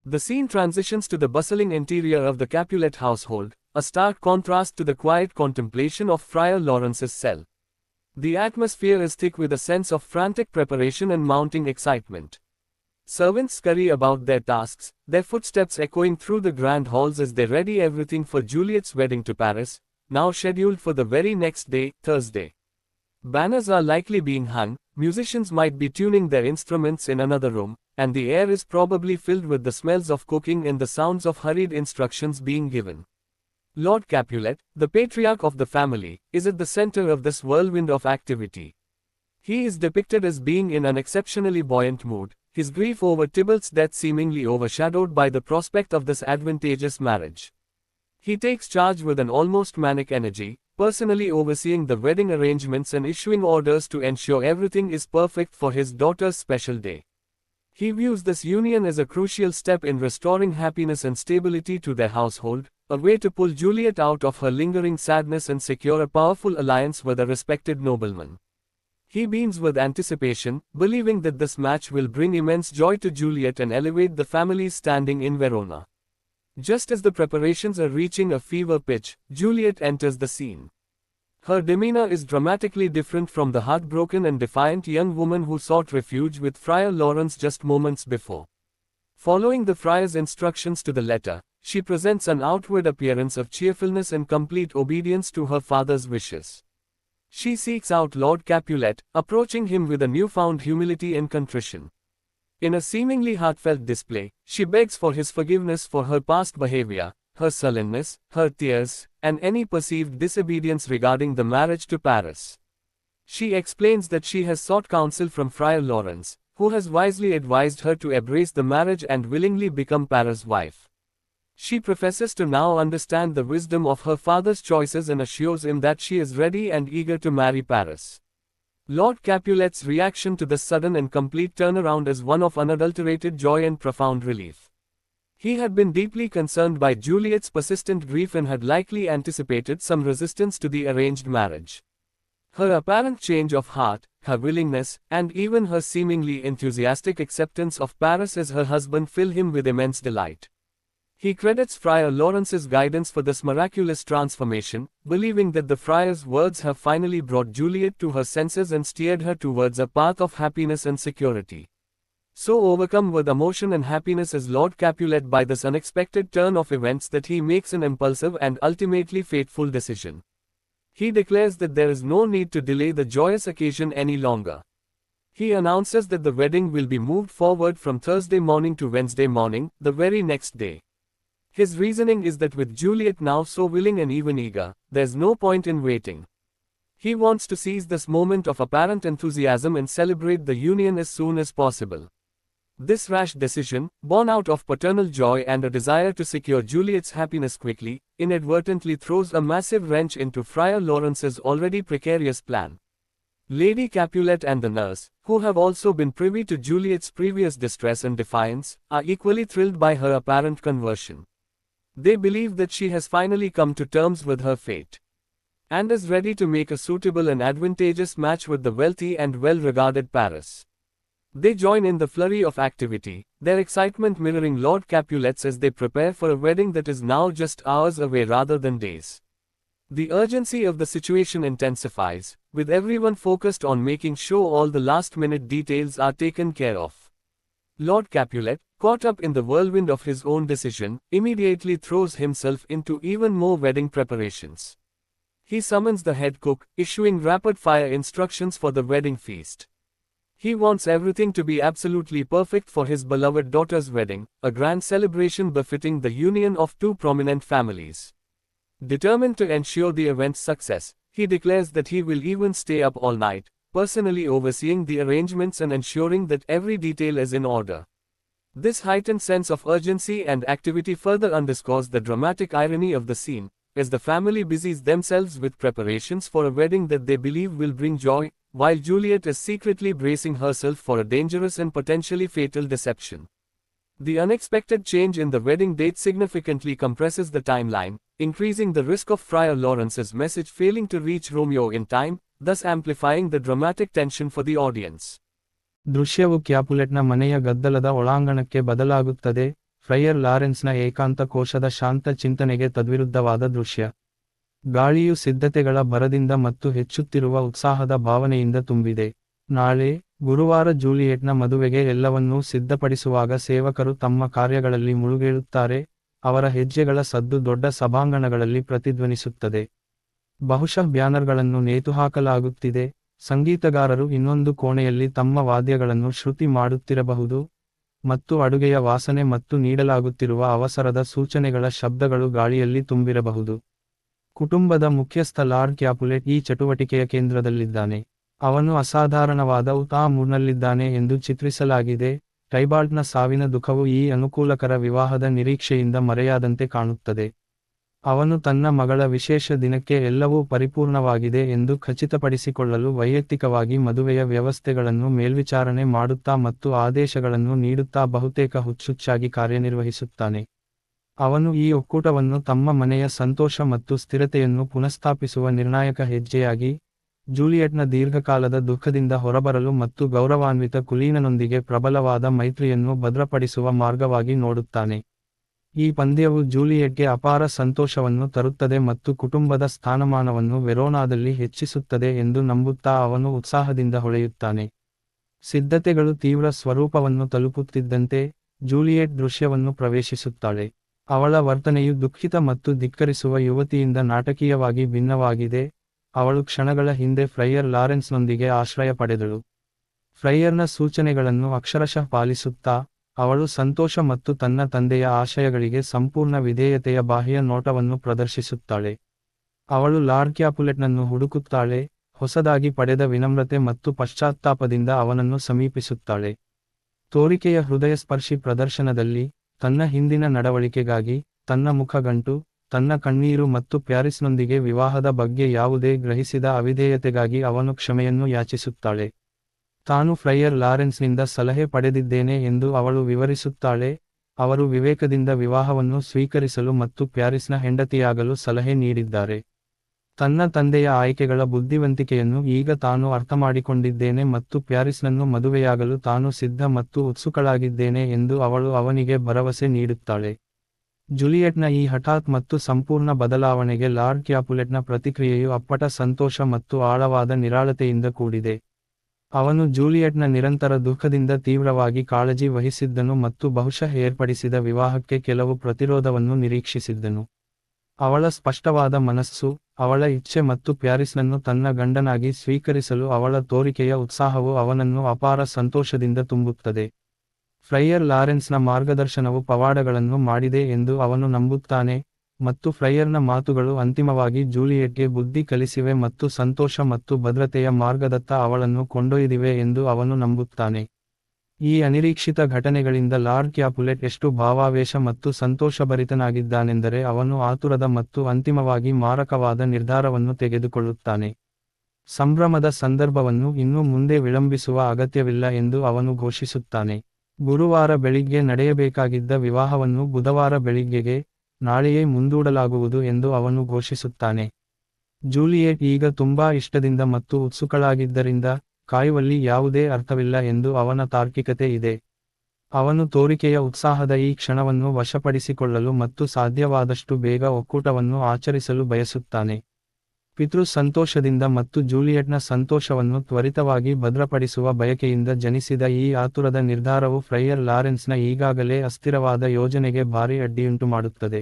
The scene transitions to the bustling interior of the Capulet household, a stark contrast to the quiet contemplation of Friar Lawrence's cell. The atmosphere is thick with a sense of frantic preparation and mounting excitement. Servants scurry about their tasks, their footsteps echoing through the grand halls as they ready everything for Juliet's wedding to Paris, now scheduled for the very next day, Thursday. Banners are likely being hung, musicians might be tuning their instruments in another room, and the air is probably filled with the smells of cooking and the sounds of hurried instructions being given. Lord Capulet, the patriarch of the family, is at the center of this whirlwind of activity. He is depicted as being in an exceptionally buoyant mood, his grief over Tybalt's death seemingly overshadowed by the prospect of this advantageous marriage. He takes charge with an almost manic energy, personally overseeing the wedding arrangements and issuing orders to ensure everything is perfect for his daughter's special day. He views this union as a crucial step in restoring happiness and stability to their household, a way to pull Juliet out of her lingering sadness and secure a powerful alliance with a respected nobleman. He beams with anticipation, believing that this match will bring immense joy to Juliet and elevate the family's standing in Verona. Just as the preparations are reaching a fever pitch, Juliet enters the scene. Her demeanor is dramatically different from the heartbroken and defiant young woman who sought refuge with Friar Lawrence just moments before. Following the friar's instructions to the letter, she presents an outward appearance of cheerfulness and complete obedience to her father's wishes. She seeks out Lord Capulet, approaching him with a newfound humility and contrition. In a seemingly heartfelt display, she begs for his forgiveness for her past behavior, her sullenness, her tears, and any perceived disobedience regarding the marriage to Paris. She explains that she has sought counsel from Friar Lawrence, who has wisely advised her to embrace the marriage and willingly become Paris' wife. She professes to now understand the wisdom of her father's choices and assures him that she is ready and eager to marry Paris. Lord Capulet's reaction to this sudden and complete turnaround is one of unadulterated joy and profound relief. He had been deeply concerned by Juliet's persistent grief and had likely anticipated some resistance to the arranged marriage. Her apparent change of heart, her willingness, and even her seemingly enthusiastic acceptance of Paris as her husband fill him with immense delight. He credits Friar Lawrence's guidance for this miraculous transformation, believing that the friar's words have finally brought Juliet to her senses and steered her towards a path of happiness and security. So overcome with emotion and happiness is Lord Capulet by this unexpected turn of events that he makes an impulsive and ultimately fateful decision. He declares that there is no need to delay the joyous occasion any longer. He announces that the wedding will be moved forward from Thursday morning to Wednesday morning, the very next day. His reasoning is that with Juliet now so willing and even eager, there's no point in waiting. He wants to seize this moment of apparent enthusiasm and celebrate the union as soon as possible. This rash decision, born out of paternal joy and a desire to secure Juliet's happiness quickly, inadvertently throws a massive wrench into Friar Lawrence's already precarious plan. Lady Capulet and the nurse, who have also been privy to Juliet's previous distress and defiance, are equally thrilled by her apparent conversion. They believe that she has finally come to terms with her fate and is ready to make a suitable and advantageous match with the wealthy and well-regarded Paris. They join in the flurry of activity, their excitement mirroring Lord Capulet's as they prepare for a wedding that is now just hours away rather than days. The urgency of the situation intensifies, with everyone focused on making sure all the last-minute details are taken care of. Lord Capulet, caught up in the whirlwind of his own decision, immediately throws himself into even more wedding preparations. He summons the head cook, issuing rapid-fire instructions for the wedding feast. He wants everything to be absolutely perfect for his beloved daughter's wedding, a grand celebration befitting the union of two prominent families. Determined to ensure the event's success, he declares that he will even stay up all night, personally overseeing the arrangements and ensuring that every detail is in order. This heightened sense of urgency and activity further underscores the dramatic irony of the scene, as the family busies themselves with preparations for a wedding that they believe will bring joy, while Juliet is secretly bracing herself for a dangerous and potentially fatal deception. The unexpected change in the wedding date significantly compresses the timeline, increasing the risk of Friar Lawrence's message failing to reach Romeo in time, thus amplifying the dramatic tension for the audience. ದೃಶ್ಯವು ಕ್ಯಾಪುಲೆಟ್ನ ಮನೆಯ ಗದ್ದಲದ ಒಳಾಂಗಣಕ್ಕೆ ಬದಲಾಗುತ್ತದೆ, fryer ಲಾರೆನ್ಸ್ನ ಏಕಾಂತ ಕೋಶದ ಶಾಂತ ಚಿಂತನೆಗೆ ತದ್ವಿರುದ್ಧವಾದ ದೃಶ್ಯ. ಗಾಳಿಯು ಸಿದ್ಧತೆಗಳ ಭರದಿಂದ ಮತ್ತು ಹೆಚ್ಚುತ್ತಿರುವ ಉತ್ಸಾಹದ ಭಾವನೆಯಿಂದ ತುಂಬಿದೆ. ನಾಳೆ, ಗುರುವಾರ ಜೂಲಿಯೆಟ್ನ ಮದುವೆಗೆ ಎಲ್ಲವನ್ನೂ ಸಿದ್ಧಪಡಿಸುವಾಗ ಸೇವಕರು ತಮ್ಮ ಕಾರ್ಯಗಳಲ್ಲಿ ಮುಳುಗೇಳುತ್ತಾರೆ, ಅವರ ಹೆಜ್ಜೆಗಳ ಸದ್ದು ದೊಡ್ಡ ಸಭಾಂಗಣಗಳಲ್ಲಿ ಪ್ರತಿಧ್ವನಿಸುತ್ತದೆ. ಬಹುಶಃ ಬ್ಯಾನರ್ಗಳನ್ನು ನೇತುಹಾಕಲಾಗುತ್ತಿದೆ, ಸಂಗೀತಗಾರರು ಇನ್ನೊಂದು ಕೋಣೆಯಲ್ಲಿ ತಮ್ಮ ವಾದ್ಯಗಳನ್ನು ಶ್ರುತಿ ಮಾಡುತ್ತಿರಬಹುದು, ಮತ್ತು ಅಡುಗೆಯ ವಾಸನೆ ಮತ್ತು ನೀಡಲಾಗುತ್ತಿರುವ ಅವಸರದ ಸೂಚನೆಗಳ ಶಬ್ದಗಳು ಗಾಳಿಯಲ್ಲಿ ತುಂಬಿರಬಹುದು. ಕುಟುಂಬದ ಮುಖ್ಯಸ್ಥ ಲಾರ್ಡ್ ಕ್ಯಾಪುಲೆಟ್ ಈ ಚಟುವಟಿಕೆಯ ಕೇಂದ್ರದಲ್ಲಿದ್ದಾನೆ. ಅವನು ಅಸಾಧಾರಣವಾದ ಮೂಡ್ನಲ್ಲಿದ್ದಾನೆ ಎಂದು ಚಿತ್ರಿಸಲಾಗಿದೆ. ಟೈಬಾಲ್ಟ್ನ ಸಾವಿನ ದುಃಖವು ಈ ಅನುಕೂಲಕರ ವಿವಾಹದ ನಿರೀಕ್ಷೆಯಿಂದ ಮರೆಯಾದಂತೆ ಕಾಣುತ್ತದೆ. ಅವನು ತನ್ನ ಮಗಳ ವಿಶೇಷ ದಿನಕ್ಕೆ ಎಲ್ಲವೂ ಪರಿಪೂರ್ಣವಾಗಿದೆ ಎಂದು ಖಚಿತಪಡಿಸಿಕೊಳ್ಳಲು ವೈಯಕ್ತಿಕವಾಗಿ ಮದುವೆಯ ವ್ಯವಸ್ಥೆಗಳನ್ನು ಮೇಲ್ವಿಚಾರಣೆ ಮಾಡುತ್ತಾ ಮತ್ತು ಆದೇಶಗಳನ್ನು ನೀಡುತ್ತಾ ಬಹುತೇಕ ಹುಚ್ಚುಚ್ಚಾಗಿ ಕಾರ್ಯನಿರ್ವಹಿಸುತ್ತಾನೆ. ಅವನು ಈ ಒಕ್ಕೂಟವನ್ನು ತಮ್ಮ ಮನೆಯ ಸಂತೋಷ ಮತ್ತು ಸ್ಥಿರತೆಯನ್ನು ಪುನಃಸ್ಥಾಪಿಸುವ ನಿರ್ಣಾಯಕ ಹೆಜ್ಜೆಯಾಗಿ, ಜೂಲಿಯೆಟ್ನ ದೀರ್ಘಕಾಲದ ದುಃಖದಿಂದ ಹೊರಬರಲು ಮತ್ತು ಗೌರವಾನ್ವಿತ ಕುಲೀನನೊಂದಿಗೆ ಪ್ರಬಲವಾದ ಮೈತ್ರಿಯನ್ನು ಭದ್ರಪಡಿಸುವ ಮಾರ್ಗವಾಗಿ ನೋಡುತ್ತಾನೆ. ಈ ಪಂದ್ಯವು ಜೂಲಿಯೆಟ್ಗೆ ಅಪಾರ ಸಂತೋಷವನ್ನು ತರುತ್ತದೆ ಮತ್ತು ಕುಟುಂಬದ ಸ್ಥಾನಮಾನವನ್ನು ವೆರೋನಾದಲ್ಲಿ ಹೆಚ್ಚಿಸುತ್ತದೆ ಎಂದು ನಂಬುತ್ತಾ ಅವನು ಉತ್ಸಾಹದಿಂದ ಹೊಳೆಯುತ್ತಾನೆ. ಸಿದ್ಧತೆಗಳು ತೀವ್ರ ಸ್ವರೂಪವನ್ನು ತಲುಪುತ್ತಿದ್ದಂತೆ, ಜೂಲಿಯೆಟ್ ದೃಶ್ಯವನ್ನು ಪ್ರವೇಶಿಸುತ್ತಾಳೆ. ಅವಳ ವರ್ತನೆಯು ದುಃಖಿತ ಮತ್ತು ಧಿಕ್ಕರಿಸುವ ಯುವತಿಯಿಂದ ನಾಟಕೀಯವಾಗಿ ಭಿನ್ನವಾಗಿದೆ. ಅವಳು ಕ್ಷಣಗಳ ಹಿಂದೆ ಫ್ರೈಯರ್ ಲಾರೆನ್ಸ್ನೊಂದಿಗೆ ಆಶ್ರಯ ಪಡೆದಳು. ಫ್ರೈಯರ್ನ ಸೂಚನೆಗಳನ್ನು ಅಕ್ಷರಶಃ ಪಾಲಿಸುತ್ತಾ, ಅವಳು ಸಂತೋಷ ಮತ್ತು ತನ್ನ ತಂದೆಯ ಆಶಯಗಳಿಗೆ ಸಂಪೂರ್ಣ ವಿಧೇಯತೆಯ ಬಾಹ್ಯ ನೋಟವನ್ನು ಪ್ರದರ್ಶಿಸುತ್ತಾಳೆ. ಅವಳು ಲಾರ್ಡ್ ಕ್ಯಾಪುಲೆಟ್ನನ್ನು ಹುಡುಕುತ್ತಾಳೆ, ಹೊಸದಾಗಿ ಪಡೆದ ವಿನಮ್ರತೆ ಮತ್ತು ಪಶ್ಚಾತ್ತಾಪದಿಂದ ಅವನನ್ನು ಸಮೀಪಿಸುತ್ತಾಳೆ. ತೋರಿಕೆಯ ಹೃದಯಸ್ಪರ್ಶಿ ಪ್ರದರ್ಶನದಲ್ಲಿ, ತನ್ನ ಹಿಂದಿನ ನಡವಳಿಕೆಗಾಗಿ, ತನ್ನ ಮುಖಗಂಟು, ತನ್ನ ಕಣ್ಣೀರು ಮತ್ತು ಪ್ಯಾರಿಸ್ನೊಂದಿಗೆ ವಿವಾಹದ ಬಗ್ಗೆ ಯಾವುದೇ ಗ್ರಹಿಸಿದ ಅವಿಧೇಯತೆಗಾಗಿ ಅವನು ಕ್ಷಮೆಯನ್ನು ಯಾಚಿಸುತ್ತಾಳೆ. ತಾನು ಫ್ರೈಯರ್ ಲಾರೆನ್ಸ್ನಿಂದ ಸಲಹೆ ಪಡೆದಿದ್ದೇನೆ ಎಂದು ಅವಳು ವಿವರಿಸುತ್ತಾಳೆ, ಅವರು ವಿವೇಕದಿಂದ ವಿವಾಹವನ್ನು ಸ್ವೀಕರಿಸಲು ಮತ್ತು ಪ್ಯಾರಿಸ್ನ ಹೆಂಡತಿಯಾಗಲು ಸಲಹೆ ನೀಡಿದ್ದಾರೆ. ತನ್ನ ತಂದೆಯ ಆಯ್ಕೆಗಳ ಬುದ್ಧಿವಂತಿಕೆಯನ್ನು ಈಗ ತಾನು ಅರ್ಥಮಾಡಿಕೊಂಡಿದ್ದೇನೆ ಮತ್ತು ಪ್ಯಾರಿಸ್ನನ್ನು ಮದುವೆಯಾಗಲು ತಾನು ಸಿದ್ಧ ಮತ್ತು ಉತ್ಸುಕಳಾಗಿದ್ದೇನೆ ಎಂದು ಅವಳು ಅವನಿಗೆ ಭರವಸೆ ನೀಡುತ್ತಾಳೆ. ಜೂಲಿಯೆಟ್ನ ಈ ಹಠಾತ್ ಮತ್ತು ಸಂಪೂರ್ಣ ಬದಲಾವಣೆಗೆ ಲಾರ್ಡ್ ಕ್ಯಾಪುಲೆಟ್ನ ಪ್ರತಿಕ್ರಿಯೆಯು ಅಪ್ಪಟ ಸಂತೋಷ ಮತ್ತು ಆಳವಾದ ನಿರಾಳತೆಯಿಂದ ಕೂಡಿದೆ. ಅವನು ಜೂಲಿಯೆಟ್ನ ನಿರಂತರ ದುಃಖದಿಂದ ತೀವ್ರವಾಗಿ ಕಾಳಜಿ ವಹಿಸಿದ್ದನು ಮತ್ತು ಬಹುಶಃ ಏರ್ಪಡಿಸಿದ ವಿವಾಹಕ್ಕೆ ಕೆಲವು ಪ್ರತಿರೋಧವನ್ನು ನಿರೀಕ್ಷಿಸಿದ್ದನು. ಅವಳ ಸ್ಪಷ್ಟವಾದ ಮನಸ್ಸು, ಅವಳ ಇಚ್ಛೆ ಮತ್ತು ಪ್ಯಾರಿಸ್ನನ್ನು ತನ್ನ ಗಂಡನಾಗಿ ಸ್ವೀಕರಿಸಲು ಅವಳ ತೋರಿಕೆಯ ಉತ್ಸಾಹವು ಅವನನ್ನು ಅಪಾರ ಸಂತೋಷದಿಂದ ತುಂಬುತ್ತದೆ. ಫ್ರೈಯರ್ ಲಾರೆನ್ಸ್ನ ಮಾರ್ಗದರ್ಶನವು ಪವಾಡಗಳನ್ನು ಮಾಡಿದೆ ಎಂದು ಅವನು ನಂಬುತ್ತಾನೆ, ಮತ್ತು ಫ್ರೈಯರ್ನ ಮಾತುಗಳು ಅಂತಿಮವಾಗಿ ಜೂಲಿಯೆಟ್ಗೆ ಬುದ್ಧಿ ಕಲಿಸಿವೆ ಮತ್ತು ಸಂತೋಷ ಮತ್ತು ಭದ್ರತೆಯ ಮಾರ್ಗದತ್ತ ಅವಳನ್ನು ಕೊಂಡೊಯ್ದಿವೆ ಎಂದು ಅವನು ನಂಬುತ್ತಾನೆ. ಈ ಅನಿರೀಕ್ಷಿತ ಘಟನೆಗಳಿಂದ ಲಾರ್ಡ್ ಕ್ಯಾಪುಲೆಟ್ ಎಷ್ಟು ಭಾವಾವೇಶ ಮತ್ತು ಸಂತೋಷಭರಿತನಾಗಿದ್ದಾನೆಂದರೆ ಅವನು ಆತುರದ ಮತ್ತು ಅಂತಿಮವಾಗಿ ಮಾರಕವಾದ ನಿರ್ಧಾರವನ್ನು ತೆಗೆದುಕೊಳ್ಳುತ್ತಾನೆ. ಸಂಭ್ರಮದ ಸಂದರ್ಭವನ್ನು ಇನ್ನು ಮುಂದೆ ವಿಳಂಬಿಸುವ ಅಗತ್ಯವಿಲ್ಲ ಎಂದು ಅವನು ಘೋಷಿಸುತ್ತಾನೆ. ಗುರುವಾರ ಬೆಳಿಗ್ಗೆ ನಡೆಯಬೇಕಾಗಿದ್ದ ವಿವಾಹವನ್ನು ಬುಧವಾರ ಬೆಳಿಗ್ಗೆಗೆ, ನಾಳೆಯೇ ಮುಂದೂಡಲಾಗುವುದು ಎಂದು ಅವನು ಘೋಷಿಸುತ್ತಾನೆ. ಜೂಲಿಯೆಟ್ ಈಗ ತುಂಬಾ ಇಷ್ಟದಿಂದ ಮತ್ತು ಉತ್ಸುಕಳಾಗಿದ್ದರಿಂದ, ಕಾಯುವಲ್ಲಿ ಯಾವುದೇ ಅರ್ಥವಿಲ್ಲ ಎಂದು ಅವನ ತಾರ್ಕಿಕತೆ ಇದೆ. ಅವನು ತೋರಿಕೆಯ ಉತ್ಸಾಹದ ಈ ಕ್ಷಣವನ್ನು ವಶಪಡಿಸಿಕೊಳ್ಳಲು ಮತ್ತು ಸಾಧ್ಯವಾದಷ್ಟು ಬೇಗ ಒಕ್ಕೂಟವನ್ನು ಆಚರಿಸಲು ಬಯಸುತ್ತಾನೆ. ಪಿತೃ ಸಂತೋಷದಿಂದ ಮತ್ತು ಜೂಲಿಯೆಟ್ನ ಸಂತೋಷವನ್ನು ತ್ವರಿತವಾಗಿ ಭದ್ರಪಡಿಸುವ ಬಯಕೆಯಿಂದ ಜನಿಸಿದ ಈ ಆತುರದ ನಿರ್ಧಾರವು ಫ್ರೈಯರ್ ಲಾರೆನ್ಸ್ನ ಈಗಾಗಲೇ ಅಸ್ಥಿರವಾದ ಯೋಜನೆಗೆ ಭಾರೀ ಅಡ್ಡಿಯುಂಟುಮಾಡುತ್ತದೆ.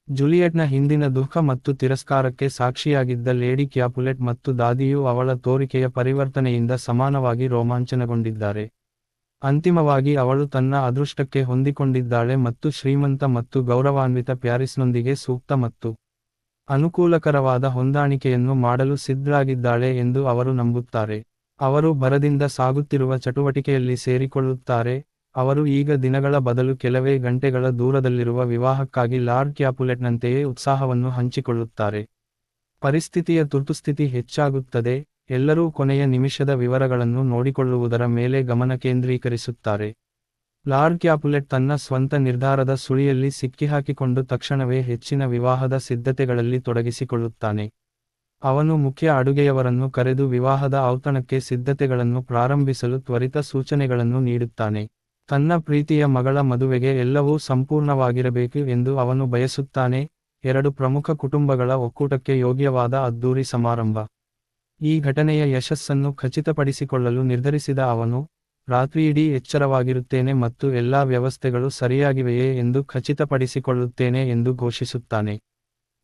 ಜೂಲಿಯೆಟ್ನ ಹಿಂದಿನ ದುಃಖ ಮತ್ತು ತಿರಸ್ಕಾರಕ್ಕೆ ಸಾಕ್ಷಿಯಾಗಿದ್ದ ಲೇಡಿ ಕ್ಯಾಪುಲೆಟ್ ಮತ್ತು ದಾದಿಯು ಅವಳ ತೋರಿಕೆಯ ಪರಿವರ್ತನೆಯಿಂದ ಸಮಾನವಾಗಿ ರೋಮಾಂಚನಗೊಂಡಿದ್ದಾರೆ. ಅಂತಿಮವಾಗಿ ಅವಳು ತನ್ನ ಅದೃಷ್ಟಕ್ಕೆ ಹೊಂದಿಕೊಂಡಿದ್ದಾಳೆ ಮತ್ತು ಶ್ರೀಮಂತ ಮತ್ತು ಗೌರವಾನ್ವಿತ ಪ್ಯಾರಿಸ್ನೊಂದಿಗೆ ಸೂಕ್ತ ಮತ್ತು ಅನುಕೂಲಕರವಾದ ಹೊಂದಾಣಿಕೆಯನ್ನು ಮಾಡಲು ಸಿದ್ಧಳಾಗಿದ್ದಾಳೆ ಎಂದು ಅವರು ನಂಬುತ್ತಾರೆ. ಅವರು ಭರದಿಂದ ಸಾಗುತ್ತಿರುವ ಚಟುವಟಿಕೆಯಲ್ಲಿ ಸೇರಿಕೊಳ್ಳುತ್ತಾರೆ. ಅವರು ಈಗ ದಿನಗಳ ಬದಲು ಕೆಲವೇ ಗಂಟೆಗಳ ದೂರದಲ್ಲಿರುವ ವಿವಾಹಕ್ಕಾಗಿ ಲಾರ್ಡ್ ಕ್ಯಾಪುಲೆಟ್ನಂತೆಯೇ ಉತ್ಸಾಹವನ್ನು ಹಂಚಿಕೊಳ್ಳುತ್ತಾರೆ. ಪರಿಸ್ಥಿತಿಯ ತುರ್ತುಸ್ಥಿತಿ ಹೆಚ್ಚಾಗುತ್ತದೆ, ಎಲ್ಲರೂ ಕೊನೆಯ ನಿಮಿಷದ ವಿವರಗಳನ್ನು ನೋಡಿಕೊಳ್ಳುವುದರ ಮೇಲೆ ಗಮನ ಕೇಂದ್ರೀಕರಿಸುತ್ತಾರೆ. ಲಾರ್ಡ್ ಕ್ಯಾಪುಲೆಟ್ ತನ್ನ ಸ್ವಂತ ನಿರ್ಧಾರದ ಸುಳಿಯಲ್ಲಿ ಸಿಕ್ಕಿಹಾಕಿಕೊಂಡು ತಕ್ಷಣವೇ ಹೆಚ್ಚಿನ ವಿವಾಹದ ಸಿದ್ಧತೆಗಳಲ್ಲಿ ತೊಡಗಿಸಿಕೊಳ್ಳುತ್ತಾನೆ. ಅವನು ಮುಖ್ಯ ಅಡುಗೆಯವರನ್ನು ಕರೆದು ವಿವಾಹದ ಔತಣಕ್ಕೆ ಸಿದ್ಧತೆಗಳನ್ನು ಪ್ರಾರಂಭಿಸಲು ತ್ವರಿತ ಸೂಚನೆಗಳನ್ನು ನೀಡುತ್ತಾನೆ. ತನ್ನ ಪ್ರೀತಿಯ ಮಗಳ ಮದುವೆಗೆ ಎಲ್ಲವೂ ಸಂಪೂರ್ಣವಾಗಿರಬೇಕು ಎಂದು ಅವನು ಬಯಸುತ್ತಾನೆ. ಎರಡು ಪ್ರಮುಖ ಕುಟುಂಬಗಳ ಒಕ್ಕೂಟಕ್ಕೆ ಯೋಗ್ಯವಾದ ಅದ್ದೂರಿ ಸಮಾರಂಭ. ಈ ಘಟನೆಯ ಯಶಸ್ಸನ್ನು ಖಚಿತಪಡಿಸಿಕೊಳ್ಳಲು ನಿರ್ಧರಿಸಿದ ಅವನು, ರಾತ್ರಿಯಿಡೀ ಎಚ್ಚರವಾಗಿರುತ್ತೇನೆ ಮತ್ತು ಎಲ್ಲಾ ವ್ಯವಸ್ಥೆಗಳು ಸರಿಯಾಗಿವೆಯೇ ಎಂದು ಖಚಿತಪಡಿಸಿಕೊಳ್ಳುತ್ತೇನೆ ಎಂದು ಘೋಷಿಸುತ್ತಾನೆ.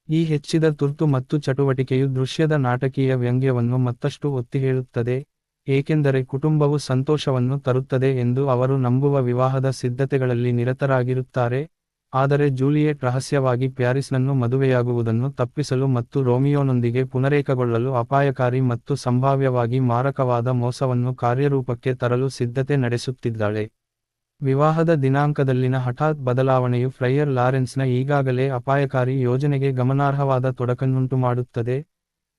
ಈ ಹೆಚ್ಚಿದ ತುರ್ತು ಮತ್ತು ಚಟುವಟಿಕೆಯು ದೃಶ್ಯದ ನಾಟಕೀಯ ವ್ಯಂಗ್ಯವನ್ನು ಮತ್ತಷ್ಟು ಒತ್ತಿಹೇಳುತ್ತದೆ, ಏಕೆಂದರೆ ಕುಟುಂಬವು ಸಂತೋಷವನ್ನು ತರುತ್ತದೆ ಎಂದು ಅವರು ನಂಬುವ ವಿವಾಹದ ಸಿದ್ಧತೆಗಳಲ್ಲಿ ನಿರತರಾಗಿರುತ್ತಾರೆ. ಆದರೆ ಜೂಲಿಯೆಟ್ ರಹಸ್ಯವಾಗಿ ಪ್ಯಾರಿಸ್ನನ್ನು ಮದುವೆಯಾಗುವುದನ್ನು ತಪ್ಪಿಸಲು ಮತ್ತು ರೋಮಿಯೋನೊಂದಿಗೆ ಪುನರೇಕಗೊಳ್ಳಲು ಅಪಾಯಕಾರಿ ಮತ್ತು ಸಂಭಾವ್ಯವಾಗಿ ಮಾರಕವಾದ ಮೋಸವನ್ನು ಕಾರ್ಯರೂಪಕ್ಕೆ ತರಲು ಸಿದ್ಧತೆ ನಡೆಸುತ್ತಿದ್ದಾಳೆ. ವಿವಾಹದ ದಿನಾಂಕದಲ್ಲಿನ ಹಠಾತ್ ಬದಲಾವಣೆಯು ಫ್ರೈಯರ್ ಲಾರೆನ್ಸ್ನ ಈಗಾಗಲೇ ಅಪಾಯಕಾರಿ ಯೋಜನೆಗೆ ಗಮನಾರ್ಹವಾದ ತೊಡಕನ್ನುಂಟುಮಾಡುತ್ತದೆ.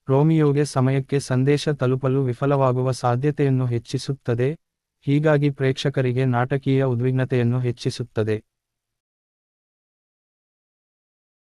ರೋಮಿಯೋಗೆ ಸಮಯಕ್ಕೆ ಸಂದೇಶ ತಲುಪಲು ವಿಫಲವಾಗುವ ಸಾಧ್ಯತೆಯನ್ನು ಹೆಚ್ಚಿಸುತ್ತದೆ, ಹೀಗಾಗಿ ಪ್ರೇಕ್ಷಕರಿಗೆ ನಾಟಕೀಯ ಉದ್ವಿಗ್ನತೆಯನ್ನು ಹೆಚ್ಚಿಸುತ್ತದೆ.